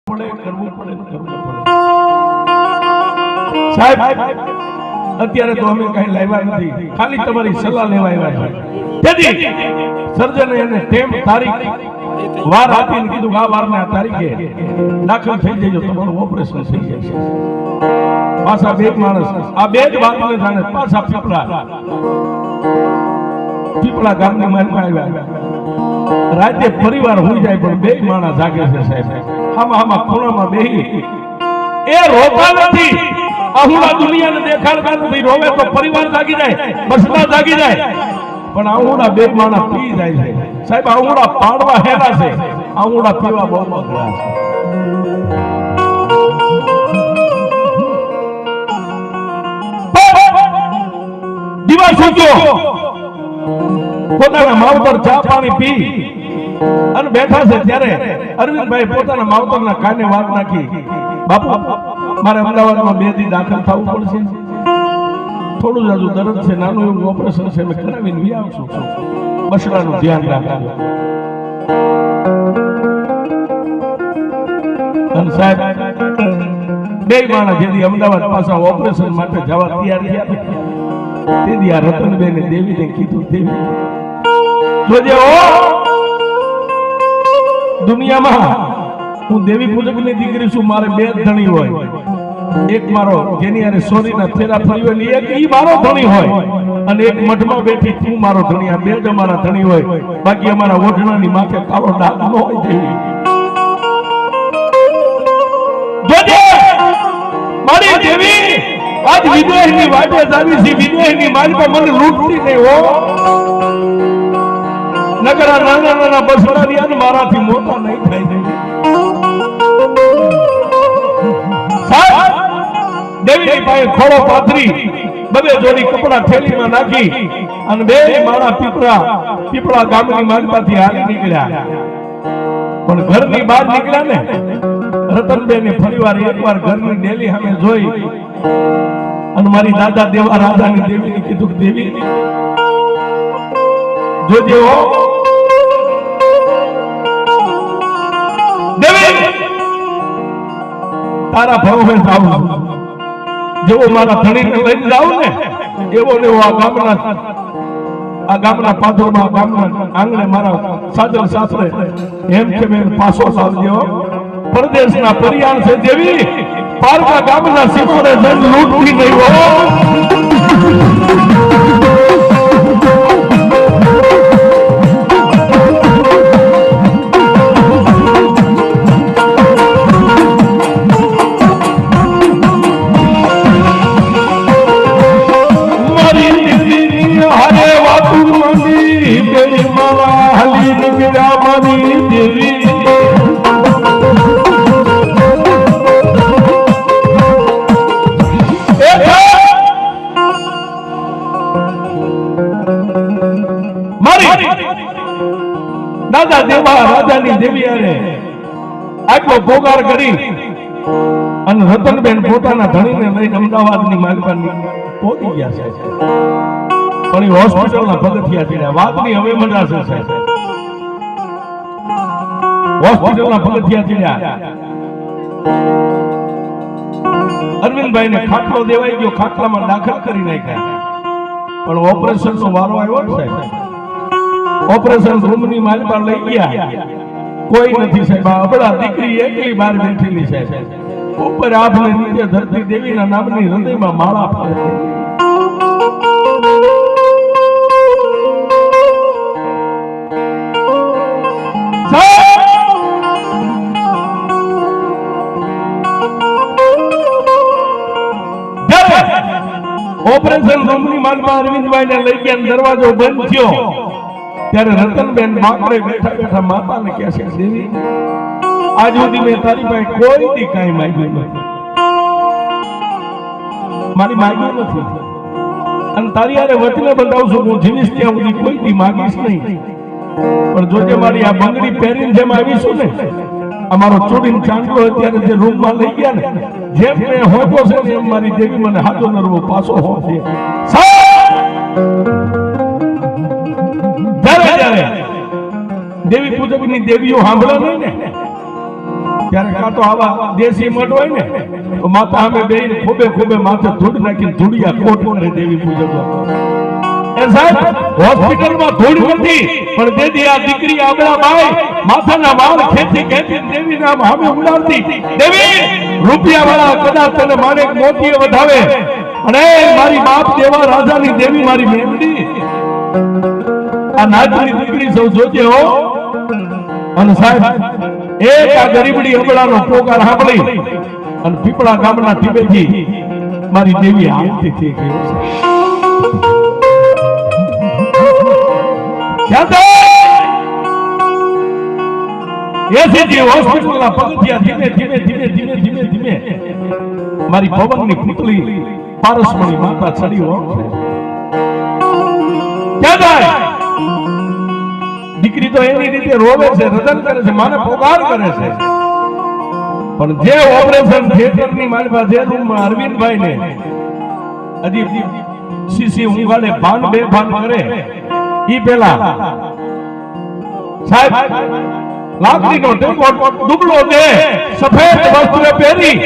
કરવું પડે સાહેબ અત્યારે તો અમે કઈ લાવ્યા નથી, ખાલી તમારી સલાહ લેવા આવ્યા છે. તેથી સર્જને એને ટેમ તારીખ વાર આપીને કીધું કે આ વારને આ તારીખે દાખલ થઈ જજો, તમારું ઓપરેશન થઈ જશે. પાછા બે માણસ આ બે જ વાતને જાણે. પાછા પીપળા ગામની માલમાં આવ્યા. રાતે પરિવાર હોઈ જાય પણ બે માણસ જાગે છે સાહેબ. આમાં ખૂણામાં બેહી એ રોતા નથી. આહુડા દુનિયાને દેખાડતા નથી. રોવે તો પરિવાર જાગી જાય, બસમાં જાગી જાય, પણ આહુડા બે માણસ પી જાય છે સાહેબ. આહુડા પાડવા હેલા છે, આહુડા પીવા બહુ અઘરા છે. દીવા સૂક્યો પોતાના માવતર ચા પાણી પી અને બેઠા છે ત્યારે અરવિંદભાઈ પોતાના માવતરના કાને વાત નાખી, બાપુ મારે અમદાવાદમાં 2 દી દાખલ થવું પડશે, થોડું જ હજુ દર્દ છે, નાનું એવું ઓપરેશન છે, મેં કરાવીને વી આવશું, બસડાનું ધ્યાન રાખજો. અને સાહેબ બે માણસ જેથી અમદાવાદ પાછા ઓપરેશન માટે જવા તૈયાર થયા તેથી આ રતનબેને દેવીને કીધું, દેવી જોજે ઓ દુનિયામાં હું દેવી પૂજકની દીકરી છું, મારે 2 ધણી હોય, એક મારો જેની આરે સોરીના ફેરા ફરી હોય ને એક ઈ મારો ધણી હોય, અને એક મઠમાં બેઠી તું મારો ધણી. આ 2 જ અમારા ધણી હોય, બાકી અમારા ઓઢણાની માથે કાળો ડાઘ ન હોય. દેવી જોજે મારી દેવી આજ વિદેશની વાટે જાવી છે, વિદેશની માલમાં મને લૂંટતી નહીં હો. નગરા નાના નાના બસડા રહ્યા ને મારાથી મોટા નહીં થાય. દેવીની પાસે ખોળો પાથરી 2 જોડી કપડા થેલીમાં નાખી અને 2 માણા પીપળા ગામની માલમાંથી હાલી નીકળ્યા. પણ ઘરની બહાર નીકળ્યા ને રતનબેને ફરીવાર એકવાર ઘરની ડેલી સામે જોઈ અને મારી દાદા દેવા રાજાની દેવીને કીધું, દેવી જોજે હો દેવી, તારા ભાવે જાઉં જેવો મારા ધણીને લઈને જાઉં ને એવો ને આ ગામના પાદરમાં ગામના આંગણે મારા સાજલ સાસરે એમ કે મેં પાછો લાવજો. પરદેશના પરિયાણ છે દેવી, પારકા ગામના સિંહોને જન લૂંટતી નહીં હો. દાદા દેવા રાજાની દેવી આરે આટલો ભોગાર કરી અને રતનબેન પોતાના ધણીને લઈને અમદાવાદની માલપાની પહોંચી ગયા છે. પણ એ હોસ્પિટલના પગથિયા ચડ્યા. વાતની હવે મજા છે સાહેબ. હોસ્પિટલના પગથિયા ચડ્યા. અરવિંદભાઈને ખાટલો દેવાઈ ગયો, ખાટલામાં દાખલ કરી નાખ્યા. પણ ઓપરેશનનો વારો આવ્યો સાહેબ. ઓપરેશન રૂમની માલમાં લઈ ગયા, કોઈ નથી સાહેબ. અબળા દીકરી એકલી બહાર બેઠેલી સાહેબ. ઉપર આભને નીચે ધરતી દેવીના નામની હૃદયમાં માળા ફરે. ઓપરેશન રૂમની માલમાં અરવિંદભાઈને લઈ ગયા, દરવાજો બંધ થયો ત્યારે રતનબેન બાકડે બેઠા બેઠા માતાને કહે છે, દેવી આજ સુધી મેં તારી પાસે કોઈ દી કાંઈ માંગ્યું નથી, મારી માંગ્યું નથી, અને તારી હારે વચને બંધાવશું હું જીવીશ ત્યાં સુધી કોઈ દી માંગીશ નહીં. પણ જોજે મારી આ બંગડી પહેરીને જેમ આવીશું ને, અમારો ચોડીને ચાંદલો અત્યારે જે રૂમમાં લઈ ગયા ને, જેમ મેં હોતો છે ને એમ મારી દેવી મને હાથો નરવો પાછો હોશે. દેવી પૂજકની દેવીઓ સાંભળે નહીં ને ત્યારે કાં તો આવા દેશી મઠ હોય ને તો માતા અમે બેન ખોબે ખોબે માથે ધૂળ નાખીને ધૂળિયા કોટ કરે દેવી પૂજકો. એ સાહેબ હોસ્પિટલમાં ધૂળ નથી પણ દેદી આ દીકરી આબળા બાઈ માથાના વાળ ખેંચી ખેંચી દેવી નામ સામે ઉડાવતી. દેવી રૂપિયા વાળા કદાચ તને માણેક મોતીએ વધાવે અને મારી બાપ દેવા રાજાની દેવી મારી મેમડી આ નાચની દીકરી સૌ જોજે હો. અને સાહેબ એક આ ગરીબડી અબળાનો પોકાર સાંભળી અને પીપળા ગામના ટીબેથી મારી દેવી હાલતી થઈ ગઈ. હોસ્પિટલના પગથિયા ધીમે ધીમે ધીમે ધીમે ધીમે ધીમે મારી પવનની પુતળી પારસમણી માતા ચડી હો. ક્યાં જાય દીકરી તો એની રીતે રોવે છે, રદન કરે છે, માને પોકાર કરે છે, પણ જે ઓપરેશન થિયેટર ની મારી પાસે જે રૂમમાં અરવિંદભાઈ ને હજી સીસી ઊંઘાડે ભાન બે ભાન કરે ઈ પેલા સાહેબ લાકડીનો ટેકો દુબળો દે સફેદ વસ્ત્ર પહેરી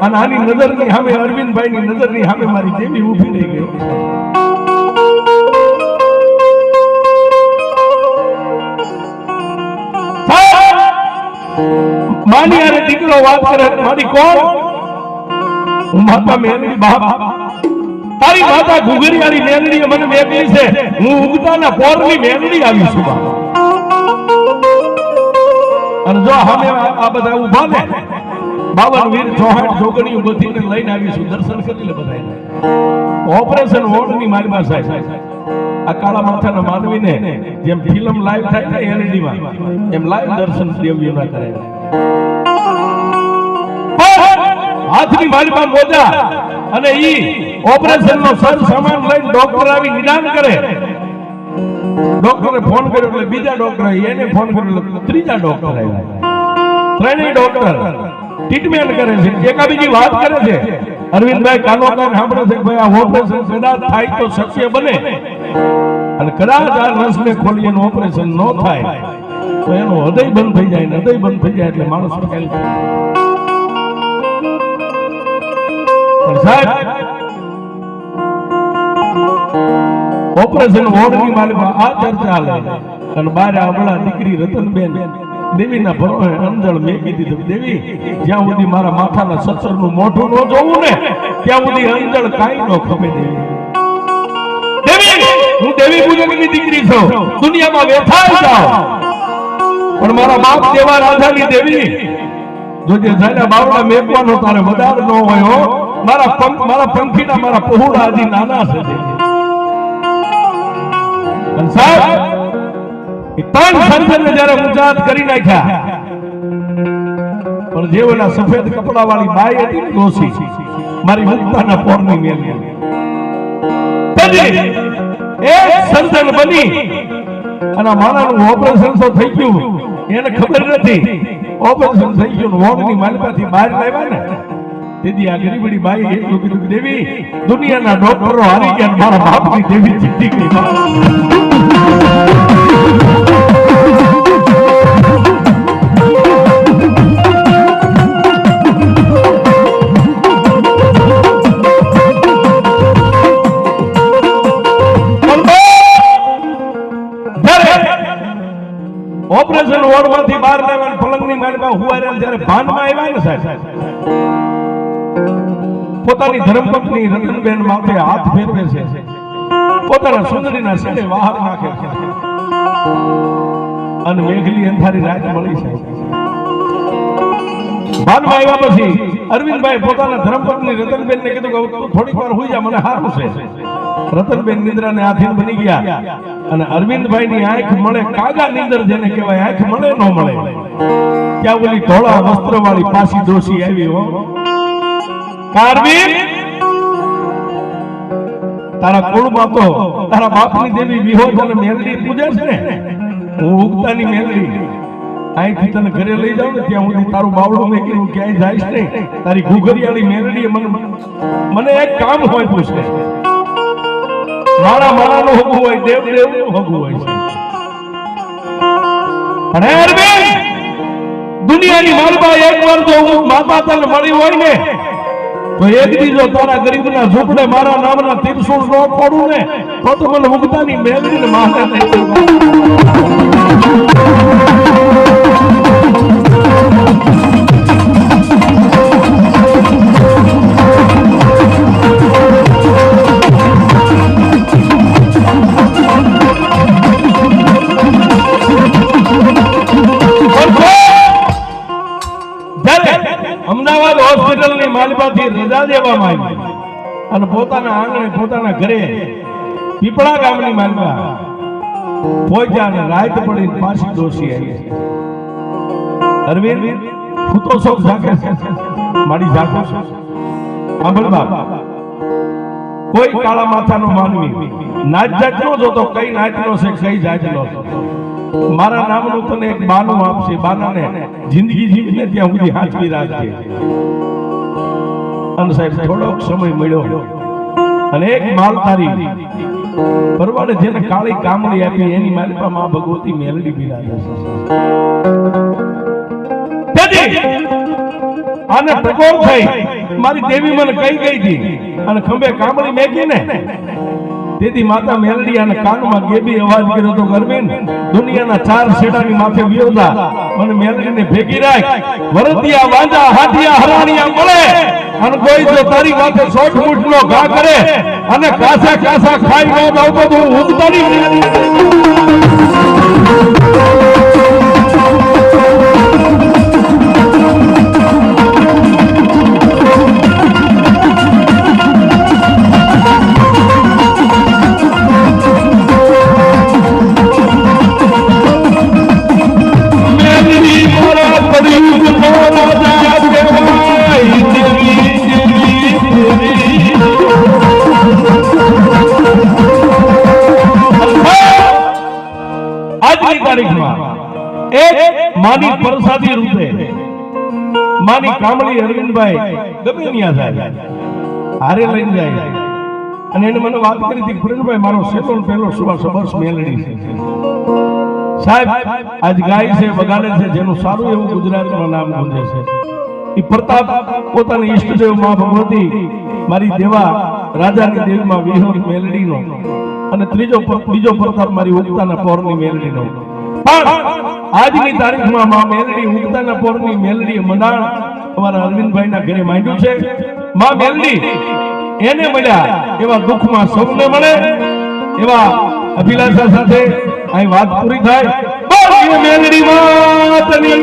અને આની નજરની સામે અરવિંદભાઈ ની નજરની સામે મારી દેવી ઊભી રહી ગઈ. માની આને દીકરો વાત કરે મારી કોણ? હું માતા મેલડી બાપ. તારી માતા ઘુઘરીયાળી મેલડીએ મને મેકલી છે. હું ઉગતાના પોરની મેલડી આવી છું. અને જો અમે આ બધા ઊભા ને 52 વીર ચોહાટ જોગણીઓ બધીને લઈને આવીશું. દર્શન કરી લે બધા. ઓપરેશન વોર્ડની મારી પાસે આ કાળા માથાના માનવીને જેમ ફિલ્મ લાઈવ થાય ને એલઈડી માં એમ લાઈવ દર્શન દેવીઓના કરાય. હાથની મારીમાં મોજા અને ઈ ઓપરેશન નો સર સામાન લઈને ડોક્ટર આવી નિદાન કરે. ડોક્ટરે ફોન કર્યો એટલે બીજા ડોક્ટર એને ફોન કર્યો એટલે ત્રીજા ડોક્ટર આવ્યા. ત્રણેય ડોક્ટર ટ્રીટમેન્ટ કરે છે, એકાબીજી વાત કરે છે. અરવિંદભાઈ કાનો કાન સાંભળે છે કે ભાઈ આ ઓપરેશન કદાચ થાય તો શક્ય બને અને કદાચ આ નસને ખોલી એનું ઓપરેશન ન થાય તો એનું હૃદય બંધ થઈ જાય ને હૃદય બંધ થઈ જાય એટલે માણસ ફેલ થાય. પણ સાહેબ ઓપરેશન વોર્ડની માલિકમાં આ ચર્ચા હાલે અને બારે અબળા દીકરી રતનબેન દેવીના ભરોસે અંજળ મેકી દીધું. દેવી જ્યાં સુધી મારા માથાના સસરનું મોઢું ન જોવું ને ત્યાં સુધી અંજળ કાઈ ન ખપે. દેવી હું દેવી પૂજકની દીકરી છું, દુનિયામાં વેઠાઈ જાવ પણ મારા બાપ દેવા રાજાની દેવી જોજે જાયના બાવડા મેકવાનો તારે વધાર ન હોય હો. મારા પંખીના મારા પહોળા હજી નાના છે. અને સાહેબ ત્રણ સંતને જ્યારે મુજાત કરી નાખ્યા પણ જે ઓલા સફેદ કપડા વાળી બાઈ હતી ને દોશી મારી મુક્તાના પોરની મેલી એક સંતન બની અને માણાનું ઓપરેશન તો થઈ ગયું એને ખબર નથી. ઓપરેશન થઈ ગયું વોર્ડની માલિકાથી બહાર લાવ્યા ને તેથી આ ગરીબડી બાઈ એટલું કીધું દેવી દુનિયાના ડોક્ટરો હારી ગયા મારા બાપની દેવી જીતી ગઈ. ઓપરેશન વોર્ડમાંથી બહાર લાવ્યા પલંગની માલિકા હુવારેલ જ્યારે ભાનમાં આવ્યા ને સાહેબ પોતાની ધર્મપત્ની રતનબેન માથે હાથ ફેરવે છે, પોતાના સુંદરીના સેડે બહાર નાખે છે અને મેઘલી અંધારી રાત મળી છે. ભાનમાં આવ્યા પછી અરવિંદભાઈ પોતાના ધર્મપત્ની રતનબેનને કીધું કે થોડીક વાર હોઈ જા મને સારું છે. રતનબેન નિંદ્રાને આધીન બની ગયા અને અરવિંદભાઈની આંખ મળે કાગા નિંદર જેને કહેવાય આંખ મળે ન મળે ત્યાં ઓલી ધોળા વસ્ત્ર વાળી પાછી દોશી આવી હો. કારવીર તારા કુળમાં તો તારા બાપની દેવી વિહોદ અને મેલડી પૂજે છે ને, હું ઉગતાની મેલડી અહીંથી તને ઘરે લઈ જાઉં ને ત્યાં સુધી તારું બાવડું મેકી હું ક્યાંય જઈશ નહીં. તારી ઘુઘરીયાળી મેલડીએ મને એક કામ હોય પૂછે મારા મારાનું હગું હોય દેવ દેવનું હગું હોય છે. અને અરવિંદ દુનિયાની માલબા એકવાર જો હું માતા તને મળી હોય ને તો એક દી જો તારા ગરીબના ઝૂંપડે મારા નામના ત્રિશૂળ નો ફોડું ને તો મને મુક્તાની મેલડીને માને નહીં. અમદાવાદ હોસ્પિટલની માલિકાથી રજા દેવામાં આવી અને પોતાના આંગણે પોતાના ઘરે પીપળા ગામની માલિકા પહોંચ્યા અને રાત પડી પાછી દોષી આવી. અરવિંદ હું તો સૌ જાગે મારી જાગો સાંભળ બાપ, કોઈ કાળા માથાનો માનવી નાચ જાતનો જોતો કઈ નાચનો છે કઈ જાતનો મારા નામનું તને એક બાનું આપશે, બાનાને જિંદગી જીવીને ત્યાં સુધી હાચવી રાખજે. અને સાહેબ થોડોક સમય મળ્યો અને એક માલધારી પરવાડે જેને કાળી કામળી આપી એની માલિકા માં ભગવતી મેલડી બિરાજે છે. આને ટકોર થઈ મારી દેવી મને કઈ ગઈ હતી અને ખંભે કામળી મેકી ને તેથી માતા મેલડી અને કાનમાં ગેબી અવાજ કર્યો તો અરવિંદ દુનિયાના 4 શેડાની માથે વિયોદા મને મેલડીને ભેગી રાખ, વરતિયા વાંજા હાથિયા હરાણિયા મળે અને કોઈ જો તારી માથે 100 ફૂટનો ઘા કરે અને કાસા કાસા ખાઈ ન જાવ તો હું ઉગતાની માની પરસાદી રૂપે માની કામળી અરવિંદભાઈ ગમે ત્યાં જાય હારે લઈને જાય અને એને મને વાત કરી હતી ફ્રેન્ડભાઈ મારો સેલો પહેલો સુબસ મેલડી છે સાહેબ આજ ગાય છે બગાડે છે જેનું સારું એવું ગુજરાતમાં નામ ગુંજે છે. એ પ્રતાપ પોતાની ઈષ્ટદેવ માં ભગવતી મારી દેવા રાજાની દેવીમાં વિહોર મેલડીનો અને બીજો પ્રતાપ મારી ઉગતાના પોરની મેલડીનો. પણ આજની તારીખમાં માં મેલડી ઉગતાના પોરની મેલડી મંડાણ અમારા અરવિંદભાઈના ઘરે માંડ્યું છે. માં મેલડી એને મળ્યા એવા દુઃખમાં સૌને મળે એવા અભિલાષા સાથે અહીં વાત પૂરી થાય. મેલડી માતની